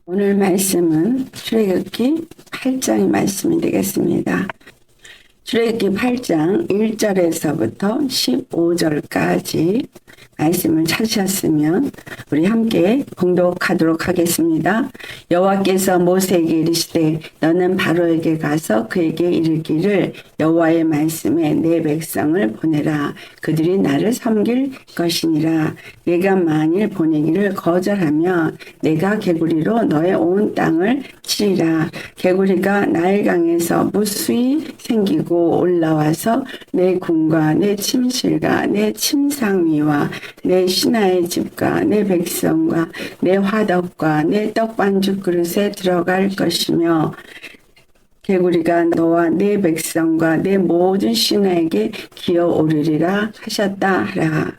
오늘 말씀은 출애굽기 8장의 말씀이 되겠습니다. 출애굽기 8장 1절에서부터 15절까지 말씀을 찾으셨으면 우리 함께 봉독하도록 하겠습니다. 여호와께서 모세에게 이르시되 너는 바로에게 가서 그에게 이르기를 여호와의 말씀에 내 백성을 보내라. 그들이 나를 섬길 것이니라. 내가 만일 보내기를 거절하면 내가 개구리로 너의 온 땅을 치리라. 개구리가 나일강에서 무수히 생기고 올라와서 내 궁과 내 침실과 내 침상 위와 내 신하의 집과 내 백성과 내 화덕과 내 떡반죽 그릇에 들어갈 것이며 개구리가 너와 내 백성과 내 모든 신하에게 기어오르리라 하셨다 하라.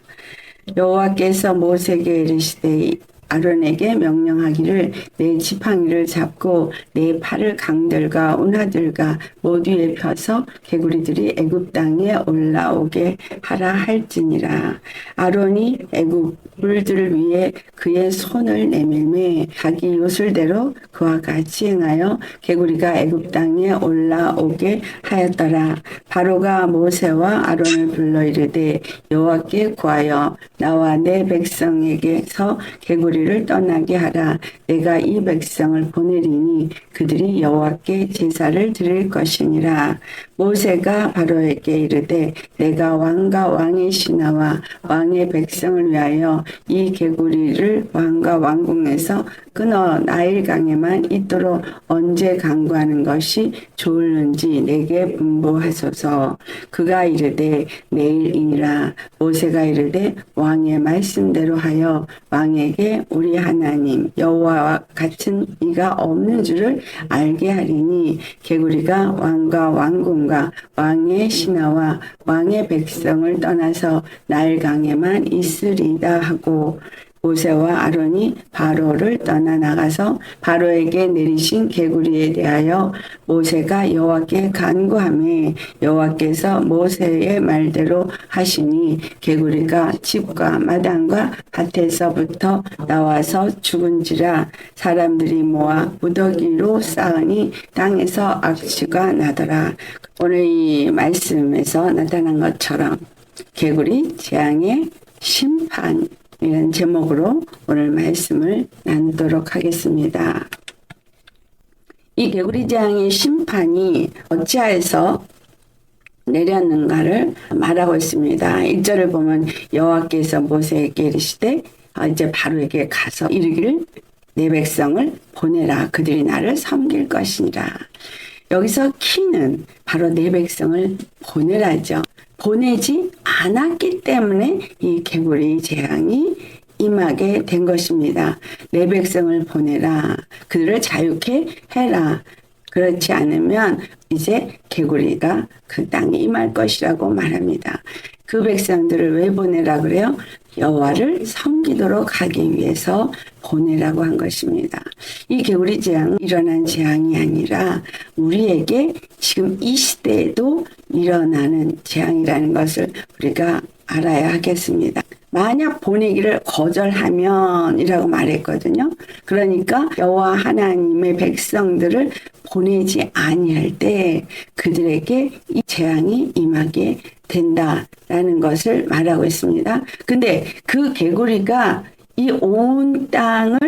여호와께서 모세에게 이르시되 아론에게 명령하기를 내 지팡이를 잡고 내 팔을 강들과 운하들과 모두에 펴서 개구리들이 애굽 땅에 올라오게 하라 할지니라. 아론이 애굽 물들을 위해 그의 손을 내밀매 자기 요술대로 그와 같이 행하여 개구리가 애굽 땅에 올라오게 하였더라. 바로가 모세와 아론을 불러 이르되 여호와께 구하여 나와 내 백성에게서 개구리를 떠나게 하라. 내가 이 백성을 보내리니 그들이 여호와께 제사를 드릴 것이니라. 모세가 바로에게 이르되 내가 왕과 왕의 신하와 왕의 백성을 위하여 이 개구리를 왕과 왕궁에서 끊어 나일강에만 있도록 언제 강구하는 것이 좋을는지 내게 분부하소서. 그가 이르되 내일이니라. 모세가 이르되 왕의 말씀대로 하여 왕에게 우리 하나님 여호와와 같은 이가 없는 줄을 알게 하리니 개구리가 왕과 왕궁과 왕의 신하와 왕의 백성을 떠나서 나일강에만 있으리다 하고 모세와 아론이 바로를 떠나 나가서 바로에게 내리신 개구리에 대하여 모세가 여호와께 간구하매 여호와께서 모세의 말대로 하시니 개구리가 집과 마당과 밭에서부터 나와서 죽은지라. 사람들이 모아 무더기로 쌓으니 땅에서 악취가 나더라. 오늘 이 말씀에서 나타난 것처럼 개구리 재앙의 심판 이런 제목으로 오늘 말씀을 나누도록 하겠습니다. 이 개구리 재앙의 심판이 어찌하여서 내렸는가를 말하고 있습니다. 1절을 보면 여호와께서 모세에게 이르시되 이제 바로에게 가서 이르기를 내 백성을 보내라. 그들이 나를 섬길 것이니라. 여기서 키는 바로 내 백성을 보내라죠. 보내지 않았기 때문에 이 개구리 재앙이 임하게 된 것입니다. 내 백성을 보내라. 그들을 자유케 해라. 그렇지 않으면 이제 개구리가 그 땅에 임할 것이라고 말합니다. 그 백성들을 왜 보내라 그래요? 여호와를 섬기도록 하기 위해서 보내라고 한 것입니다. 이 개구리 재앙은 일어난 재앙이 아니라 우리에게 지금 이 시대에도 일어나는 재앙이라는 것을 우리가 알아야 하겠습니다. 만약 보내기를 거절하면 이라고 말했거든요. 그러니까 여호와 하나님의 백성들을 보내지 아니할 때 그들에게 이 재앙이 임하게 된다라는 것을 말하고 있습니다. 근데 그 개구리가 이 온 땅을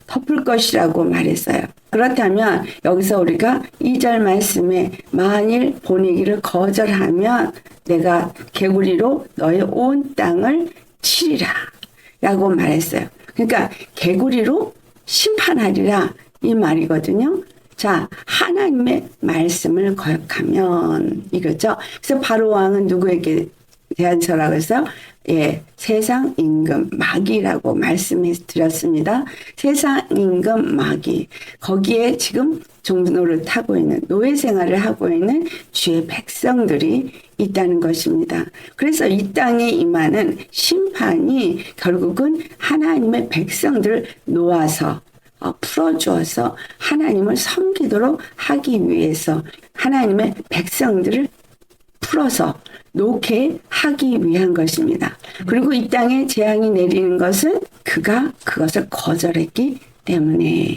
덮을 것이라고 말했어요. 그렇다면 여기서 우리가 2절 말씀에 만일 보내기를 거절하면 내가 개구리로 너의 온 땅을 치리라 라고 말했어요. 그러니까 개구리로 심판하리라 이 말이거든요. 자, 하나님의 말씀을 거역하면 이거죠. 그래서 바로 왕은 누구에게 대한서라고 해서 세상 임금 마귀라고 말씀해 드렸습니다. 세상 임금 마귀. 거기에 지금 종노릇 하고 있는 노예 생활을 하고 있는 주의 백성들이 있다는 것입니다. 그래서 이 땅에 임하는 심판이 결국은 하나님의 백성들을 놓아서 풀어주어서 하나님을 섬기도록 하기 위해서 하나님의 백성들을 풀어서 놓게 하기 위한 것입니다. 그리고 이 땅에 재앙이 내리는 것은 그가 그것을 거절했기 때문에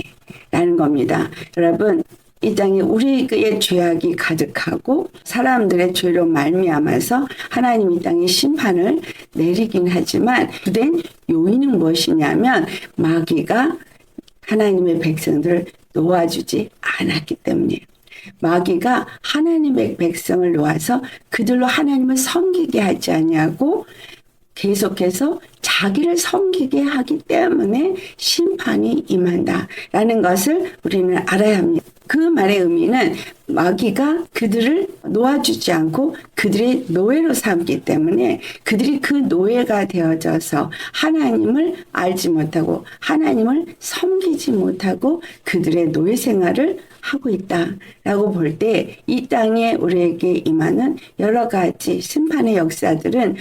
라는 겁니다. 여러분, 이 땅에 우리의 죄악이 가득하고 사람들의 죄로 말미암아서 하나님 이 땅에 심판을 내리긴 하지만 주된 요인은 무엇이냐면 마귀가 하나님의 백성들을 놓아주지 않았기 때문이에요. 마귀가 하나님의 백성을 놓아서 그들로 하나님을 섬기게 하지 아니하고 계속해서 자기를 섬기게 하기 때문에 심판이 임한다라는 것을 우리는 알아야 합니다. 그 말의 의미는 마귀가 그들을 놓아주지 않고 그들의 노예로 삼기 때문에 그들이 그 노예가 되어져서 하나님을 알지 못하고 하나님을 섬기지 못하고 그들의 노예 생활을 하고 있다라고 볼 때 이 땅에 우리에게 임하는 여러 가지 심판의 역사들은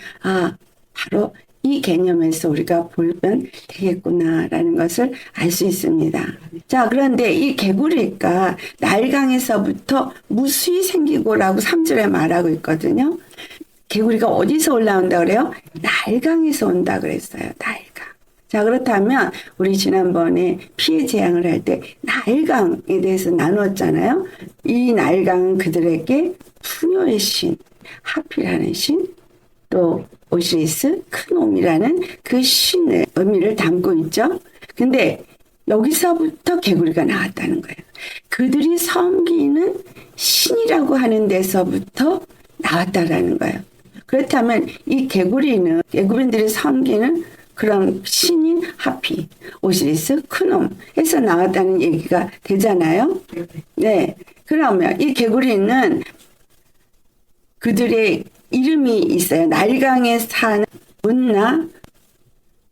바로 이 개념에서 우리가 보면 되겠구나라는 것을 알 수 있습니다. 자, 그런데 이 개구리가 날강에서부터 무수히 생기고라고 3절에 말하고 있거든요. 개구리가 어디서 올라온다 그래요? 날강에서 온다 그랬어요. 날강. 자, 그렇다면 우리 지난번에 피해 재앙을 할 때 날강에 대해서 나눴잖아요. 이 날강은 그들에게 풍요의 신, 하필하는 신, 또 오시리스, 크놈이라는 그 신의 의미를 담고 있죠. 근데 여기서부터 개구리가 나왔다는 거예요. 그들이 섬기는 신이라고 하는 데서부터 나왔다라는 거예요. 그렇다면 이 개구리는 애굽인들이 섬기는 그런 신인 하피, 오시리스, 크놈에서 나왔다는 얘기가 되잖아요. 네. 그러면 이 개구리는 그들의 이름이 있어요. 날강에 사는 문나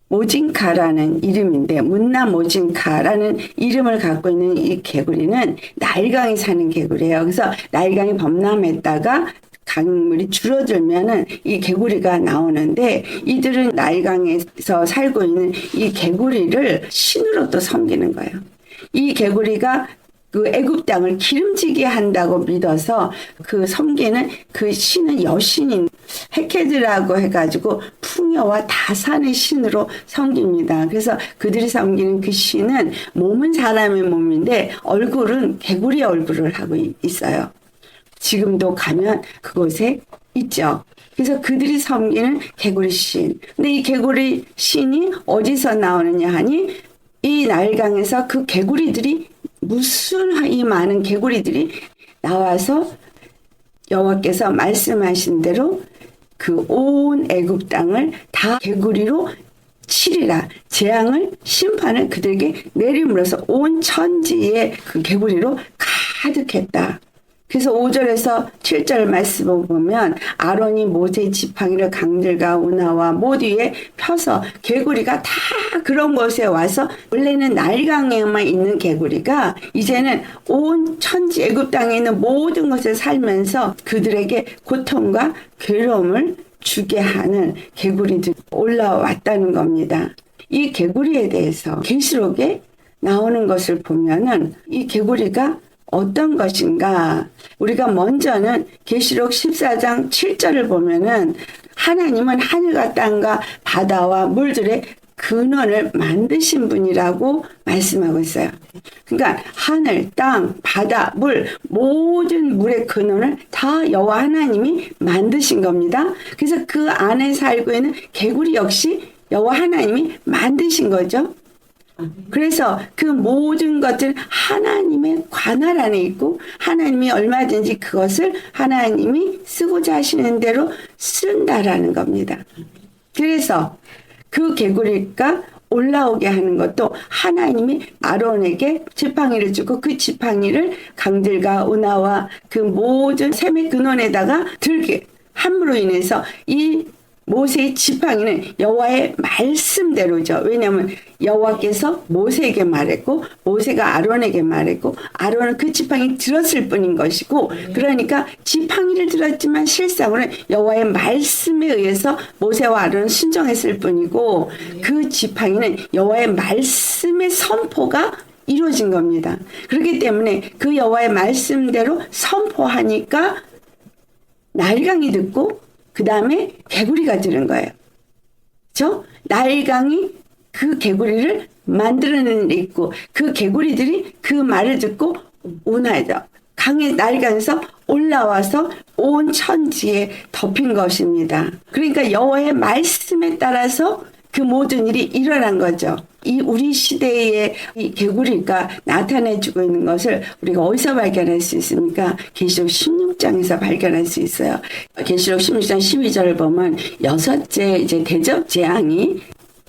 모진카라는 이름인데 문나 모진카라는 이름을 갖고 있는 이 개구리는 날강에 사는 개구리예요. 그래서 날강이 범람했다가 강물이 줄어들면은 이 개구리가 나오는데 이들은 날강에서 살고 있는 이 개구리를 신으로 또 섬기는 거예요. 이 개구리가 그 애굽 땅을 기름지게 한다고 믿어서 그 섬기는 그 신은 여신인 헤케드라고 해가지고 풍요와 다산의 신으로 섬깁니다. 그래서 그들이 섬기는 그 신은 몸은 사람의 몸인데 얼굴은 개구리 얼굴을 하고 있어요. 지금도 가면 그곳에 있죠. 그래서 그들이 섬기는 개구리 신. 근데 이 개구리 신이 어디서 나오느냐 하니 이 날강에서 그 개구리들이 무슨 이 많은 개구리들이 나와서 여호와께서 말씀하신 대로 그 온 애굽 땅을 다 개구리로 치리라 재앙을 심판을 그들에게 내림으로써 온 천지에 그 개구리로 가득했다. 그래서 5절에서 7절 말씀을 보면 아론이 모세의 지팡이를 강들과 운하와 모두 위에 펴서 개구리가 다 그런 곳에 와서 원래는 날강에만 있는 개구리가 이제는 온 천지 애굽 땅에 있는 모든 곳에 살면서 그들에게 고통과 괴로움을 주게 하는 개구리들이 올라왔다는 겁니다. 이 개구리에 대해서 계시록에 나오는 것을 보면은 이 개구리가 어떤 것인가? 우리가 먼저는 계시록 14장 7절을 보면은 하나님은 하늘과 땅과 바다와 물들의 근원을 만드신 분이라고 말씀하고 있어요. 그러니까 하늘, 땅, 바다, 물 모든 물의 근원을 다 여호와 하나님이 만드신 겁니다. 그래서 그 안에 살고 있는 개구리 역시 여호와 하나님이 만드신 거죠. 그래서 그 모든 것들 하나님의 관할 안에 있고 하나님이 얼마든지 그것을 하나님이 쓰고자 하시는 대로 쓴다라는 겁니다. 그래서 그 개구리가 올라오게 하는 것도 하나님이 아론에게 지팡이를 주고 그 지팡이를 강들과 운하와 그 모든 샘의 근원에다가 들게 함으로 인해서 이 모세의 지팡이는 여호와의 말씀대로죠. 왜냐하면 여호와께서 모세에게 말했고 모세가 아론에게 말했고 아론은 그 지팡이 들었을 뿐인 것이고 그러니까 지팡이를 들었지만 실상으로는 여호와의 말씀에 의해서 모세와 아론은 순종했을 뿐이고 그 지팡이는 여호와의 말씀의 선포가 이루어진 겁니다. 그렇기 때문에 그 여호와의 말씀대로 선포하니까 날강이 듣고 그 다음에 개구리가 들은 거예요. 그렇죠? 날강이 그 개구리를 만들어내는 일이 있고 그 개구리들이 그 말을 듣고 운하죠. 강의 날간에서 올라와서 온 천지에 덮인 것입니다. 그러니까 여호와의 말씀에 따라서 그 모든 일이 일어난 거죠. 이 우리 시대의 이 개구리가 나타내주고 있는 것을 우리가 어디서 발견할 수 있습니까? 계시록 16장에서 발견할 수 있어요. 계시록 16장 12절을 보면 여섯째 이제 대접 재앙이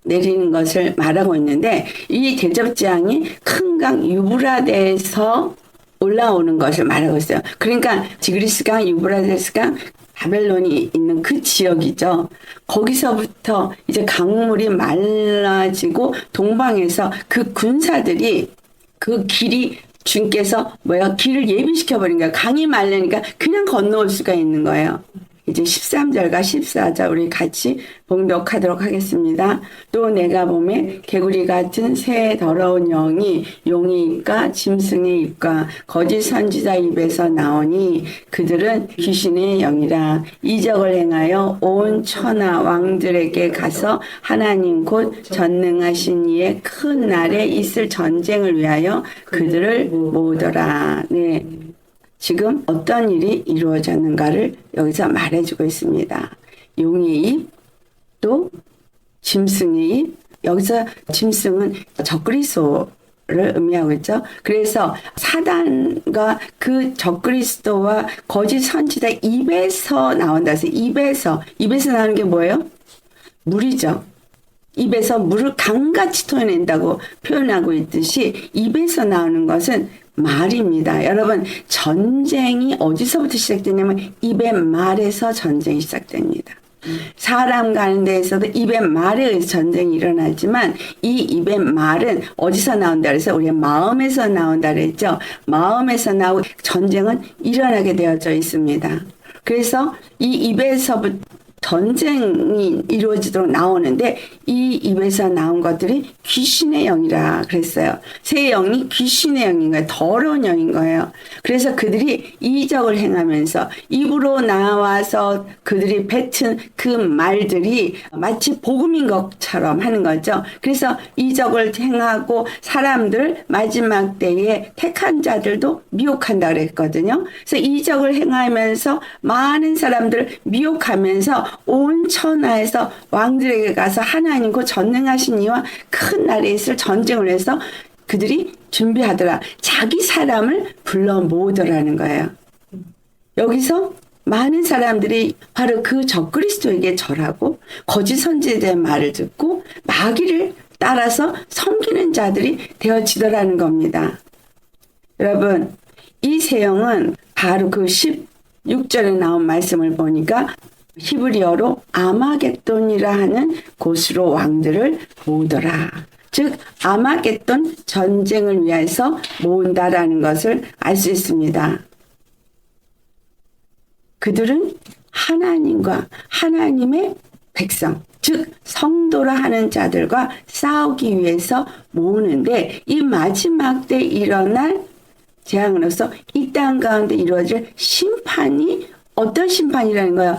내리는 것을 말하고 있는데 이 대접 재앙이 큰 강 유브라데에서 올라오는 것을 말하고 있어요. 그러니까 디그리스강, 유브라데스강, 바벨론이 있는 그 지역이죠. 거기서부터 이제 강물이 말라지고 동방에서 그 군사들이 그 길이 주께서 길을 예비시켜 버린 거예요. 강이 말르니까 그냥 건너올 수가 있는 거예요. 이제 13절과 14절 우리 같이 봉독하도록 하겠습니다. 또 내가 보매 개구리 같은 새 더러운 영이 용의 입과 짐승의 입과 거짓 선지자 입에서 나오니 그들은 귀신의 영이라 이적을 행하여 온 천하 왕들에게 가서 하나님 곧 전능하신 이의 큰 날에 있을 전쟁을 위하여 그들을 모으더라. 네. 지금 어떤 일이 이루어졌는가를 여기서 말해주고 있습니다. 용의 입, 또 짐승의 입. 여기서 짐승은 적그리스도를 의미하고 있죠. 그래서 사단과 그 적그리스도와 거짓 선지자 입에서 나온다 해서 입에서 나오는 게 뭐예요? 물이죠. 입에서 물을 강같이 토해낸다고 표현하고 있듯이 입에서 나오는 것은 말입니다. 여러분, 전쟁이 어디서부터 시작되냐면 입의 말에서 전쟁이 시작됩니다. 사람 가는 데에서도 입의 말에 의해서 전쟁이 일어나지만 이 입의 말은 어디서 나온다 그래서 우리가 마음에서 나온다 그랬죠. 마음에서 나오고 전쟁은 일어나게 되어져 있습니다. 그래서 이 입에서부터 전쟁이 이루어지도록 나오는데 이 입에서 나온 것들이 귀신의 영이라 그랬어요. 새 영이 귀신의 영인 거예요. 더러운 영인 거예요. 그래서 그들이 이적을 행하면서 입으로 나와서 그들이 뱉은 그 말들이 마치 복음인 것처럼 하는 거죠. 그래서 이적을 행하고 사람들 마지막 때에 택한 자들도 미혹한다 그랬거든요. 그래서 이적을 행하면서 많은 사람들을 미혹하면서 온 천하에서 왕들에게 가서 하나님 곧 전능하신 이와 큰 날에 있을 전쟁을 해서 그들이 준비하더라. 자기 사람을 불러 모으더라는 거예요. 여기서 많은 사람들이 바로 그 적그리스도에게 절하고 거짓 선지자의 말을 듣고 마귀를 따라서 섬기는 자들이 되어지더라는 겁니다. 여러분, 이 세형은 바로 그 16절에 나온 말씀을 보니까 히브리어로 아마겟돈이라 하는 곳으로 왕들을 모으더라. 즉 아마겟돈 전쟁을 위해서 모은다라는 것을 알 수 있습니다. 그들은 하나님과 하나님의 백성, 즉 성도라 하는 자들과 싸우기 위해서 모으는데 이 마지막 때 일어날 재앙으로서 이 땅 가운데 이루어질 심판이 어떤 심판이라는 거예요?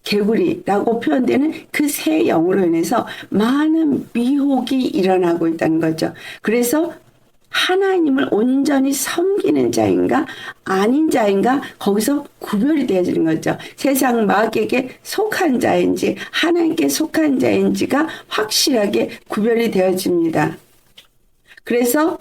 개구리라고 표현되는 그 새 영으로 인해서 많은 미혹이 일어나고 있다는 거죠. 그래서 하나님을 온전히 섬기는 자인가 아닌 자인가 거기서 구별이 되어지는 거죠. 세상 마귀에게 속한 자인지 하나님께 속한 자인지가 확실하게 구별이 되어집니다. 그래서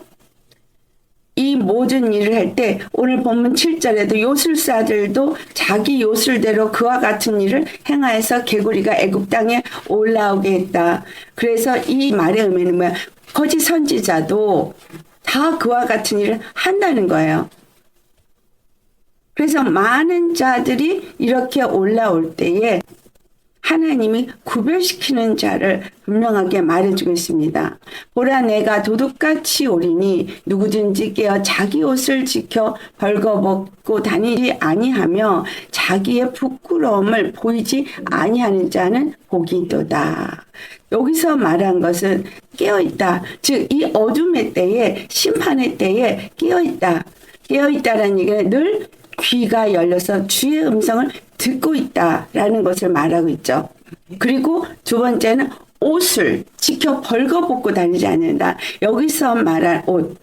이 모든 일을 할 때 오늘 본문 7절에도 요술사들도 자기 요술대로 그와 같은 일을 행하여서 개구리가 애굽 땅에 올라오게 했다. 그래서 이 말의 의미는 뭐야? 거짓 선지자도 다 그와 같은 일을 한다는 거예요. 그래서 많은 자들이 이렇게 올라올 때에 하나님이 구별시키는 자를 분명하게 말해주고 있습니다. 보라 내가 도둑같이 오리니 누구든지 깨어 자기 옷을 지켜 벌거벗고 다니지 아니하며 자기의 부끄러움을 보이지 아니하는 자는 복이 있도다. 여기서 말한 것은 깨어있다. 즉 이 어둠의 때에 심판의 때에 깨어있다. 깨어있다라는 얘기는 늘 귀가 열려서 주의 음성을 듣고 있다라는 것을 말하고 있죠. 그리고 두 번째는 옷을 지켜 벌거벗고 다니지 않는다. 여기서 말한 옷,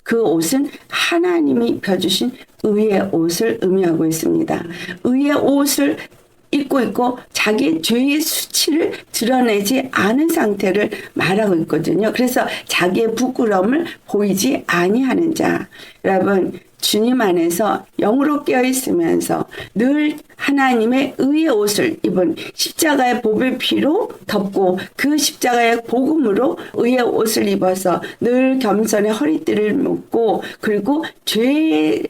그 옷은 하나님이 입혀주신 의의 옷을 의미하고 있습니다. 의의 옷을 입고 있고 자기 죄의 수치를 드러내지 않은 상태를 말하고 있거든요. 그래서 자기의 부끄러움을 보이지 아니하는 자. 여러분, 주님 안에서 영으로 깨어있으면서 늘 하나님의 의의 옷을 입은 십자가의 보배 피로 덮고 그 십자가의 복음으로 의의 옷을 입어서 늘 겸손의 허리띠를 묶고 그리고 죄에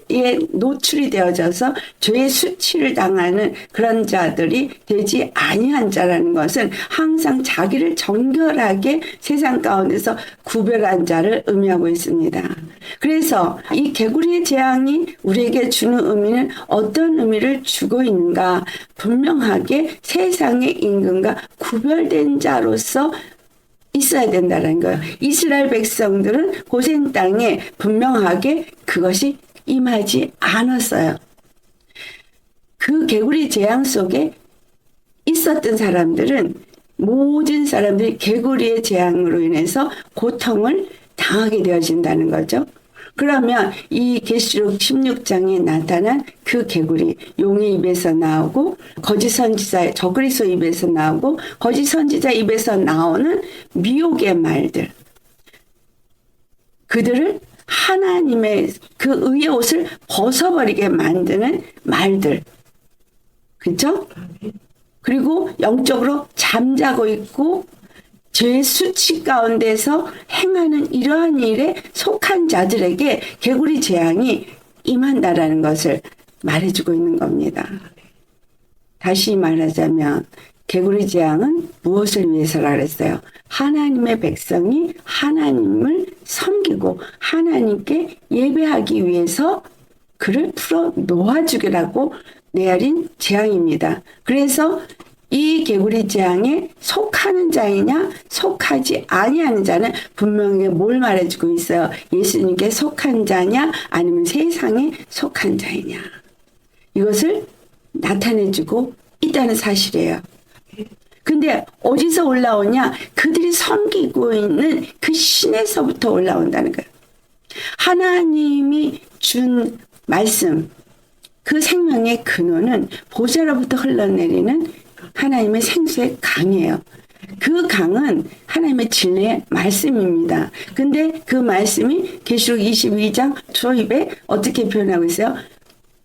노출이 되어져서 죄의 수치를 당하는 그런 자들이 되지 아니한 자라는 것은 항상 자기를 정결하게 세상 가운데서 구별한 자를 의미하고 있습니다. 그래서 이 개구리의 재앙이 우리에게 주는 의미는 어떤 의미를 주고 있는가? 분명하게 세상의 임금과 구별된 자로서 있어야 된다는 거예요. 이스라엘 백성들은 고센 땅에 분명하게 그것이 임하지 않았어요. 그 개구리 재앙 속에 있었던 사람들은 모든 사람들이 개구리의 재앙으로 인해서 고통을 당하게 되어진다는 거죠. 그러면 이 계시록 16장에 나타난 그 개구리, 용의 입에서 나오고 거짓 선지자, 저그리스도 입에서 나오고 거짓 선지자 입에서 나오는 미혹의 말들, 그들을 하나님의 그 의의 옷을 벗어버리게 만드는 말들, 그렇죠? 그리고 영적으로 잠자고 있고 죄의 수치 가운데서 행하는 이러한 일에 속한 자들에게 개구리 재앙이 임한다라는 것을 말해주고 있는 겁니다. 다시 말하자면 개구리 재앙은 무엇을 위해서라 그랬어요? 하나님의 백성이 하나님을 섬기고 하나님께 예배하기 위해서 그를 풀어 놓아주기라고 내린 재앙입니다. 그래서 이 개구리 재앙에 속하는 자이냐 속하지 아니하는 자는 분명히 뭘 말해주고 있어요. 예수님께 속한 자냐 아니면 세상에 속한 자이냐. 이것을 나타내주고 있다는 사실이에요. 근데 어디서 올라오냐? 그들이 섬기고 있는 그 신에서부터 올라온다는 거예요. 하나님이 준 말씀, 그 생명의 근원은 보좌로부터 흘러내리는 하나님의 생수의 강이에요. 그 강은 하나님의 진리의 말씀입니다. 근데 그 말씀이 계시록 22장 초입에 어떻게 표현하고 있어요?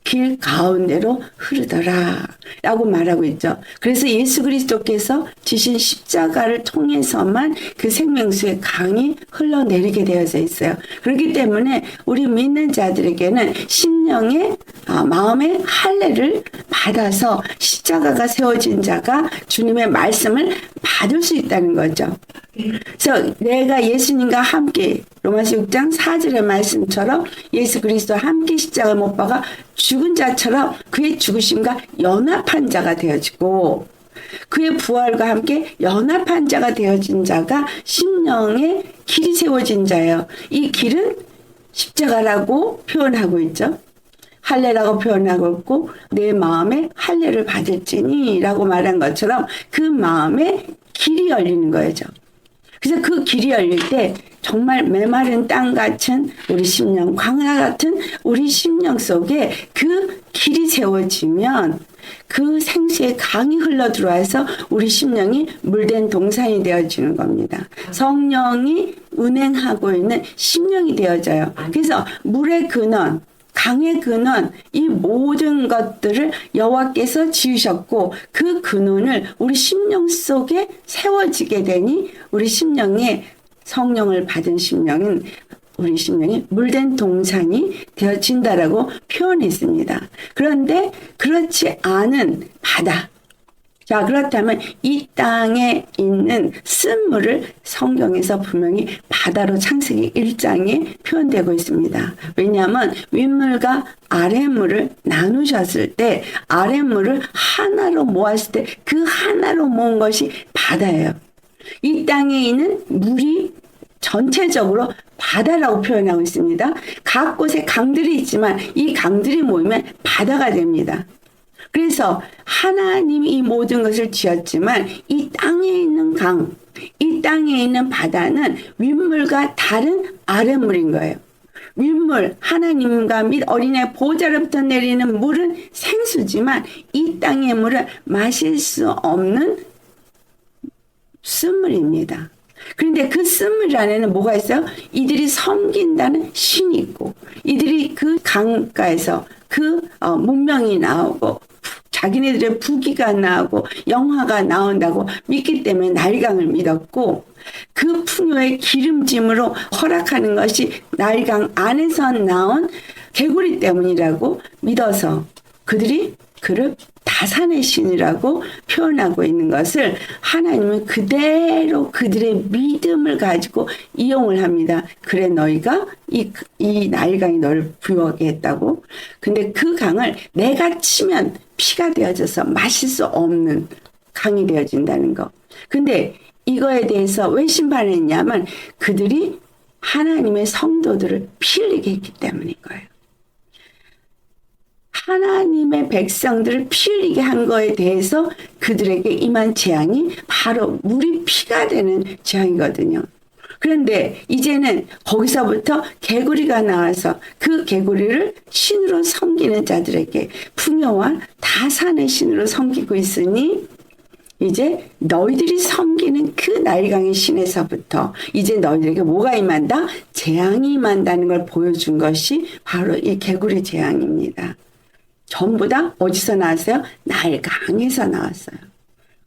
길 가운데로 흐르더라 라고 말하고 있죠. 그래서 예수 그리스도께서 지신 십자가를 통해서만 그 생명수의 강이 흘러내리게 되어져 있어요. 그렇기 때문에 우리 믿는 자들에게는 심령의 마음의 할례를 받아서 십자가가 세워진 자가 주님의 말씀을 받을 수 있다는 거죠. 그래서 내가 예수님과 함께 로마서 6장 4절의 말씀처럼 예수 그리스도와 함께 십자가를 못 박아 죽은 자처럼 그의 죽으심과 연합한 자가 되어지고 그의 부활과 함께 연합한 자가 되어진 자가 심령의 길이 세워진 자예요. 이 길은 십자가라고 표현하고 있죠. 할례라고 표현하고 있고 내 마음에 할례를 받을지니 라고 말한 것처럼 그 마음에 길이 열리는 거죠. 그래서 그 길이 열릴 때 정말 메마른 땅 같은 우리 심령, 광야 같은 우리 심령 속에 그 길이 세워지면 그 생수의 강이 흘러 들어와서 우리 심령이 물된 동산이 되어지는 겁니다. 성령이 운행하고 있는 심령이 되어져요. 그래서 물의 근원, 강의 근원, 이 모든 것들을 여호와께서 지으셨고 그 근원을 우리 심령 속에 세워지게 되니 우리 심령에 성령을 받은 심령은 우리 심령이 물된 동산이 되어진다라고 표현했습니다. 그런데 그렇지 않은 바다, 자, 그렇다면 이 땅에 있는 쓴물을 성경에서 분명히 바다로 창세기 1장에 표현되고 있습니다. 왜냐하면 윗물과 아랫물을 나누셨을 때 아랫물을 하나로 모았을 때 그 하나로 모은 것이 바다예요. 이 땅에 있는 물이 전체적으로 바다라고 표현하고 있습니다. 각 곳에 강들이 있지만 이 강들이 모이면 바다가 됩니다. 그래서 하나님이 이 모든 것을 지었지만 이 땅에 있는 강, 이 땅에 있는 바다는 윗물과 다른 아랫물인 거예요. 윗물, 하나님과 및 어린애 보호자로부터 내리는 물은 생수지만 이 땅의 물은 마실 수 없는 쓴물입니다. 그런데 그 쓴물 안에는 뭐가 있어요? 이들이 섬긴다는 신이 있고, 이들이 그 강가에서 그 문명이 나오고, 자기네들의 부귀가 나오고 영화가 나온다고 믿기 때문에 나일강을 믿었고, 그 풍요의 기름짐으로 허락하는 것이 나일강 안에서 나온 개구리 때문이라고 믿어서 그들이 그를 다산의 신이라고 표현하고 있는 것을 하나님은 그대로 그들의 믿음을 가지고 이용을 합니다. 그래 너희가 이 나일강이 너를 부유하게 했다고. 근데 그 강을 내가 치면 피가 되어져서 마실 수 없는 강이 되어진다는 거. 근데 이거에 대해서 왜 심판했냐면 그들이 하나님의 성도들을 피 흘리게 했기 때문인 거예요. 하나님의 백성들을 피 흘리게 한 거에 대해서 그들에게 임한 재앙이 바로 물이 피가 되는 재앙이거든요. 그런데 이제는 거기서부터 개구리가 나와서 그 개구리를 신으로 섬기는 자들에게 풍요와 다산의 신으로 섬기고 있으니 이제 너희들이 섬기는 그 나일강의 신에서부터 이제 너희들에게 뭐가 임한다? 재앙이 임한다는 걸 보여준 것이 바로 이 개구리 재앙입니다. 전부 다 어디서 나왔어요? 나일강에서 나왔어요.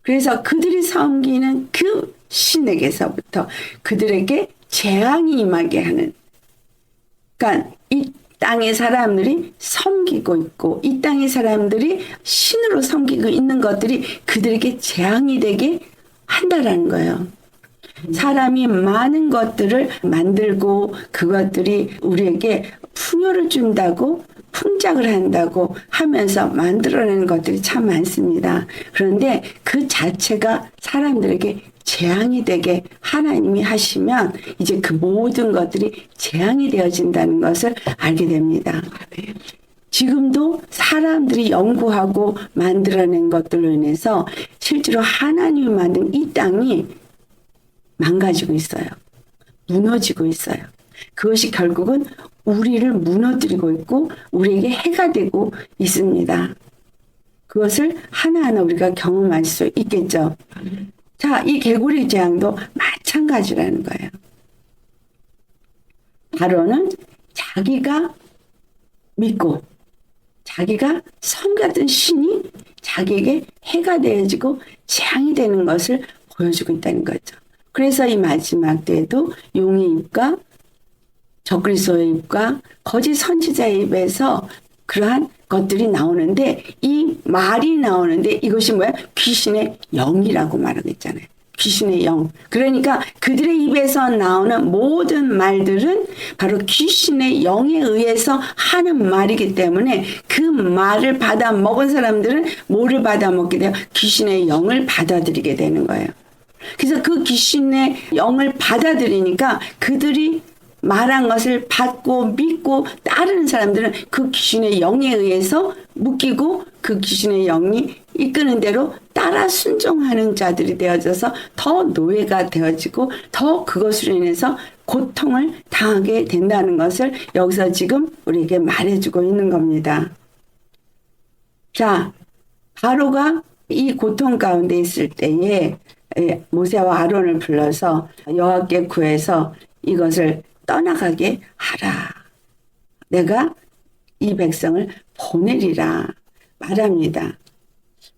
그래서 그들이 섬기는 그 신에게서부터 그들에게 재앙이 임하게 하는, 그러니까 이 땅의 사람들이 섬기고 있고 이 땅의 사람들이 신으로 섬기고 있는 것들이 그들에게 재앙이 되게 한다라는 거예요. 사람이 많은 것들을 만들고 그것들이 우리에게 풍요를 준다고 풍작을 한다고 하면서 만들어내는 것들이 참 많습니다. 그런데 그 자체가 사람들에게 재앙이 되게 하나님이 하시면 이제 그 모든 것들이 재앙이 되어진다는 것을 알게 됩니다. 지금도 사람들이 연구하고 만들어낸 것들로 인해서 실제로 하나님이 만든 이 땅이 망가지고 있어요. 무너지고 있어요. 그것이 결국은 우리를 무너뜨리고 있고 우리에게 해가 되고 있습니다. 그것을 하나하나 우리가 경험할 수 있겠죠. 자, 이 개구리 재앙도 마찬가지라는 거예요. 바로는 자기가 믿고 자기가 섬겼던 신이 자기에게 해가 되어지고 재앙이 되는 것을 보여주고 있다는 거죠. 그래서 이 마지막 때에도 용의 입과 적그리스도의 입과 거짓 선지자의 입에서 그러한 것들이 나오는데 이 말이 나오는데 이것이 뭐야? 귀신의 영이라고 말하고 있잖아요. 귀신의 영. 그러니까 그들의 입에서 나오는 모든 말들은 바로 귀신의 영에 의해서 하는 말이기 때문에 그 말을 받아 먹은 사람들은 뭐를 받아 먹게 돼요? 귀신의 영을 받아들이게 되는 거예요. 그래서 그 귀신의 영을 받아들이니까 그들이 말한 것을 받고 믿고 따르는 사람들은 그 귀신의 영에 의해서 묶이고 그 귀신의 영이 이끄는 대로 따라 순종하는 자들이 되어져서 더 노예가 되어지고 더 그것으로 인해서 고통을 당하게 된다는 것을 여기서 지금 우리에게 말해주고 있는 겁니다. 자, 바로가 이 고통 가운데 있을 때에 모세와 아론을 불러서 여호와께 구해서 이것을 떠나가게 하라. 내가 이 백성을 보내리라 말합니다.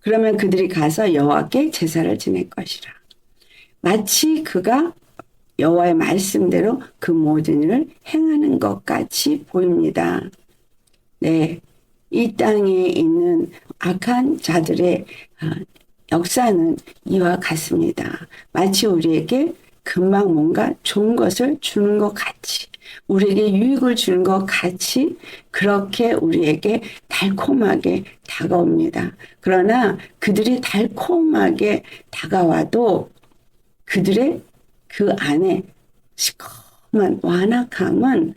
그러면 그들이 가서 여호와께 제사를 지낼 것이라. 마치 그가 여호와의 말씀대로 그 모든 일을 행하는 것 같이 보입니다. 네, 이 땅에 있는 악한 자들의 역사는 이와 같습니다. 마치 우리에게 금방 뭔가 좋은 것을 주는 것 같이, 우리에게 유익을 주는 것 같이 그렇게 우리에게 달콤하게 다가옵니다. 그러나 그들이 달콤하게 다가와도 그들의 그 안에 시커먼 완악함은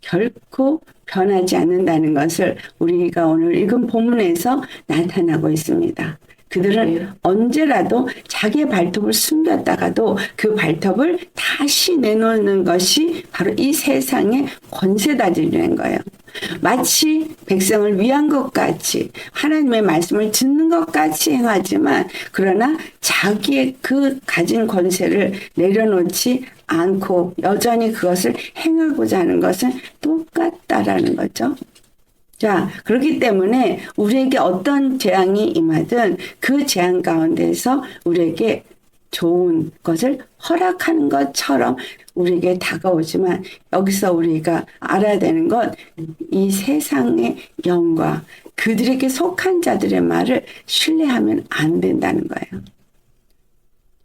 결코 변하지 않는다는 것을 우리가 오늘 읽은 본문에서 나타나고 있습니다. 그들은 언제라도 자기의 발톱을 숨겼다가도 그 발톱을 다시 내놓는 것이 바로 이 세상의 권세다지라는 거예요. 마치 백성을 위한 것 같이 하나님의 말씀을 듣는 것 같이 행하지만 그러나 자기의 그 가진 권세를 내려놓지 않고 여전히 그것을 행하고자 하는 것은 똑같다라는 거죠. 자, 그렇기 때문에 우리에게 어떤 재앙이 임하든 그 재앙 가운데서 우리에게 좋은 것을 허락하는 것처럼 우리에게 다가오지만 여기서 우리가 알아야 되는 건 이 세상의 영과 그들에게 속한 자들의 말을 신뢰하면 안 된다는 거예요.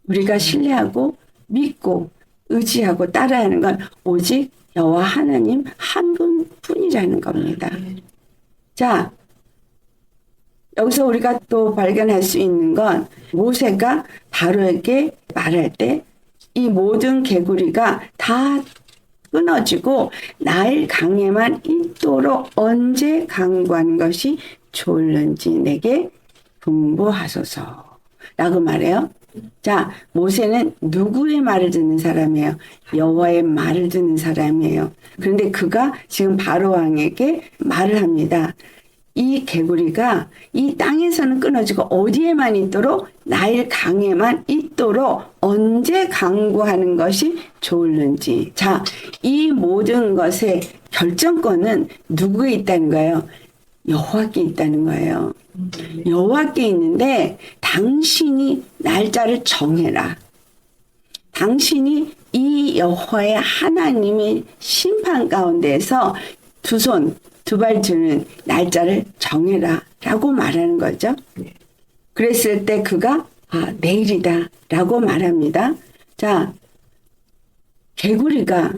우리가 신뢰하고 믿고 의지하고 따라야 하는 건 오직 여호와 하나님 한 분뿐이라는 겁니다. 자, 여기서 우리가 또 발견할 수 있는 건 모세가 바로에게 말할 때 이 모든 개구리가 다 끊어지고 나일 강에만 있도록 언제 강구하는 것이 좋을는지 내게 분부하소서 라고 말해요. 자, 모세는 누구의 말을 듣는 사람이에요? 여호와의 말을 듣는 사람이에요. 그런데 그가 지금 바로 왕에게 말을 합니다. 이 개구리가 이 땅에서는 끊어지고 어디에만 있도록 나일 강에만 있도록 언제 강구하는 것이 좋을는지. 자, 이 모든 것의 결정권은 누구에 있다는 거예요? 여호와께 있다는 거예요. 여호와께 있는데 당신이 날짜를 정해라. 당신이 이 여호와의 하나님의 심판 가운데서 두 손, 두 발 드는 날짜를 정해라 라고 말하는 거죠. 그랬을 때 그가 내일이다 라고 말합니다. 자, 개구리가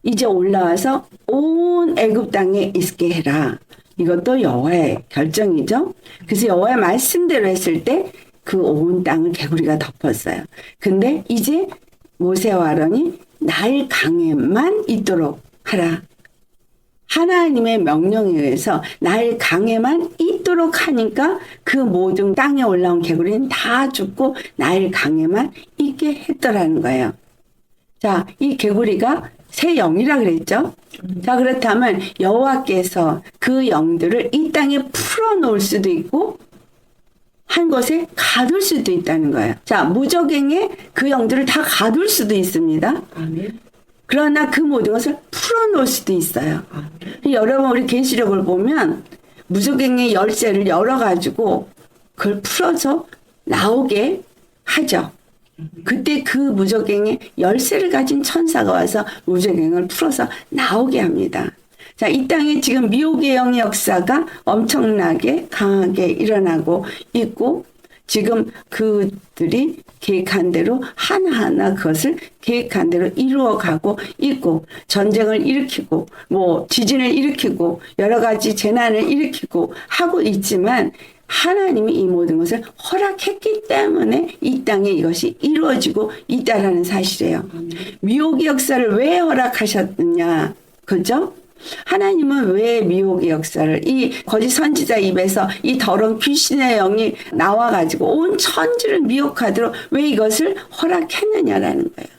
이제 올라와서 온 애굽 땅에 있게 해라. 이것도 여호와의 결정이죠. 그래서 여호와의 말씀대로 했을 때 그 온 땅을 개구리가 덮었어요. 근데 이제 모세와 아론이 나일 강에만 있도록 하라. 하나님의 명령에 의해서 나일 강에만 있도록 하니까 그 모든 땅에 올라온 개구리는 다 죽고 나일 강에만 있게 했더라는 거예요. 자, 이 개구리가 새 영이라 그랬죠. 자, 그렇다면 여호와께서 그 영들을 이 땅에 풀어놓을 수도 있고 한 곳에 가둘 수도 있다는 거예요. 자, 무적행에 그 영들을 다 가둘 수도 있습니다. 아멘. 그러나 그 모든 것을 풀어놓을 수도 있어요. 여러분 우리 계시록을 보면 무적행의 열쇠를 열어가지고 그걸 풀어서 나오게 하죠. 그때 그 무적행의 열쇠를 가진 천사가 와서 무적행을 풀어서 나오게 합니다. 자, 이 땅에 지금 미혹의 영의 역사가 엄청나게 강하게 일어나고 있고 지금 그들이 계획한 대로 하나하나 그것을 계획한 대로 이루어가고 있고 전쟁을 일으키고 뭐 지진을 일으키고 여러 가지 재난을 일으키고 하고 있지만 하나님이 이 모든 것을 허락했기 때문에 이 땅에 이것이 이루어지고 있다라는 사실이에요. 미혹의 역사를 왜 허락하셨느냐, 그죠? 하나님은 왜 미혹의 역사를 이 거짓 선지자 입에서 이 더러운 귀신의 영이 나와가지고 온 천지를 미혹하도록 왜 이것을 허락했느냐라는 거예요.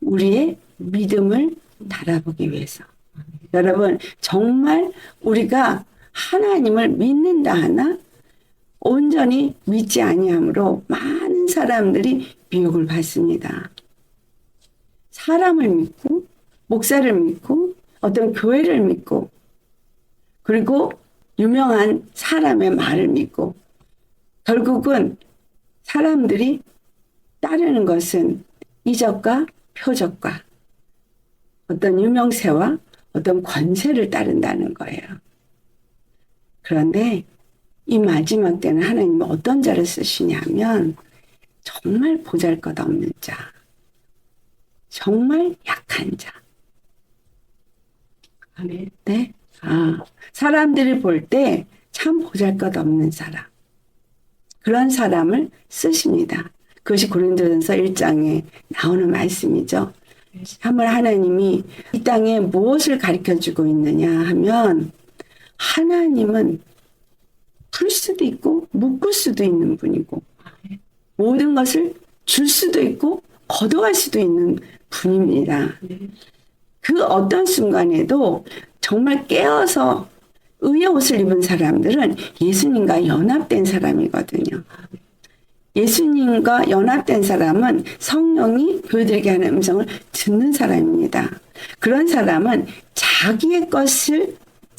우리의 믿음을 달아보기 위해서. 여러분 정말 우리가 하나님을 믿는다 하나 온전히 믿지 아니함으로 많은 사람들이 미혹을 받습니다. 사람을 믿고 목사를 믿고 어떤 교회를 믿고 그리고 유명한 사람의 말을 믿고 결국은 사람들이 따르는 것은 이적과 표적과 어떤 유명세와 어떤 권세를 따른다는 거예요. 그런데 이 마지막 때는 하나님은 어떤 자를 쓰시냐면 정말 보잘것없는 자, 정말 약한 자. 네? 사람들이 볼 때 참 보잘것없는 사람. 그런 사람을 쓰십니다. 그것이 고린도전서 1장에 나오는 말씀이죠. 한번 하나님이 이 땅에 무엇을 가르쳐주고 있느냐 하면 하나님은 풀 수도 있고 묶을 수도 있는 분이고 모든 것을 줄 수도 있고 걷어갈 수도 있는 분입니다. 그 어떤 순간에도 정말 깨어서 의의 옷을 입은 사람들은 예수님과 연합된 사람이거든요. 예수님과 연합된 사람은 성령이 교회들에게 하는 음성을 듣는 사람입니다. 그런 사람은 자기의 것을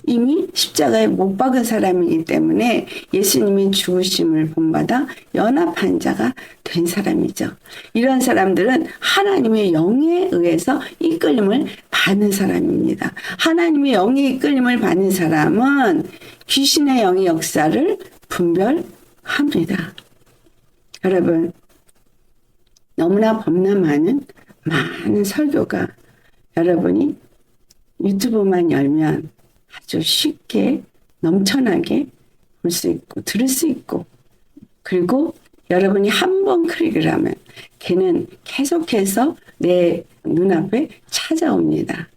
이미 십자가에 못 박은 사람이기 때문에 예수님이 죽으심을 본받아 연합한 자가 된 사람이죠. 이런 사람들은 하나님의 영에 의해서 이끌림을 받는 사람입니다. 하나님의 영에 이끌림을 받는 사람은 귀신의 영의 역사를 분별합니다. 여러분, 너무나 범람하는 많은 설교가 여러분이 유튜브만 열면 아주 쉽게 넘쳐나게 볼 수 있고 들을 수 있고 그리고 여러분이 한 번 클릭을 하면 걔는 계속해서 내 눈앞에 찾아옵니다.